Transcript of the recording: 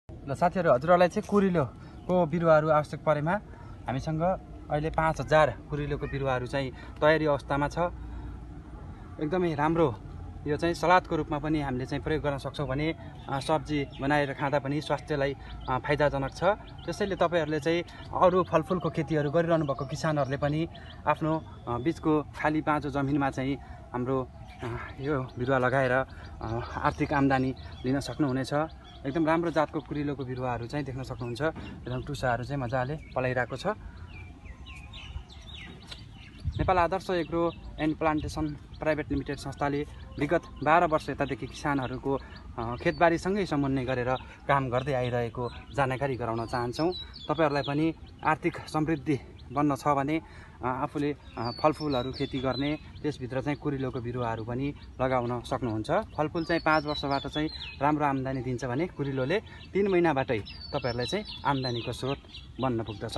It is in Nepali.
ल साथीहरु, हजुरहरुलाई चाहिँ कुरिलोको बिरुवाहरू आवश्यक परेमा हामीसँग अहिले 5000 कुरिलोको बिरुवाहरू चाहिँ तयारी अवस्थामा छ। एकदमै राम्रो, यो चाहिँ सलादको रूपमा पनि हामीले चाहिँ प्रयोग गर्न सक्छौं भने सब्जी बनाएर खाँदा पनि स्वास्थ्यलाई फाइदाजनक छ। त्यसैले तपाईहरुले चाहिँ अरु फलफुलको खेतीहरू गरिरहनु भएको किसानहरुले पनि आफ्नो बीचको खाली बाँझो जमिनमा चाहिँ हाम्रो यो बिरुवा लगाएर आर्थिक आम्दानी लिन सक्नुहुनेछ। एकदम राम्रो जातको कुरिलोको बिरुवाहरू चाहिँ देख्न सक्नुहुन्छ। एकदम टुसाहरू चाहिँ मजाले पलाइरहेको छ। Nepal Adarsh agro and plantation private limited संस्थाले विगत 12 वर्ष यतादेखि किसानहरूको खेतबारीसँगै समन्वय गरेर काम गर्दै आइरहेको जानकारी गराउन चाहन्छौँ। तपाईहरुलाई पनि आर्थिक समृद्धि बन्न छ भने आफूले फलफुलहरू खेती गर्ने, त्यसभित्र चाहिँ कुरिलोको बिरुवाहरू पनि लगाउन सक्नुहुन्छ। फलफुल चाहिँ 5 वर्षबाट चाहिँ राम्रो आम्दानी दिन्छ भने कुरिलोले 3 महिनाबाटै तपाईहरुलाई चाहिँ आम्दानीको स्रोत बन्न पुग्दछ।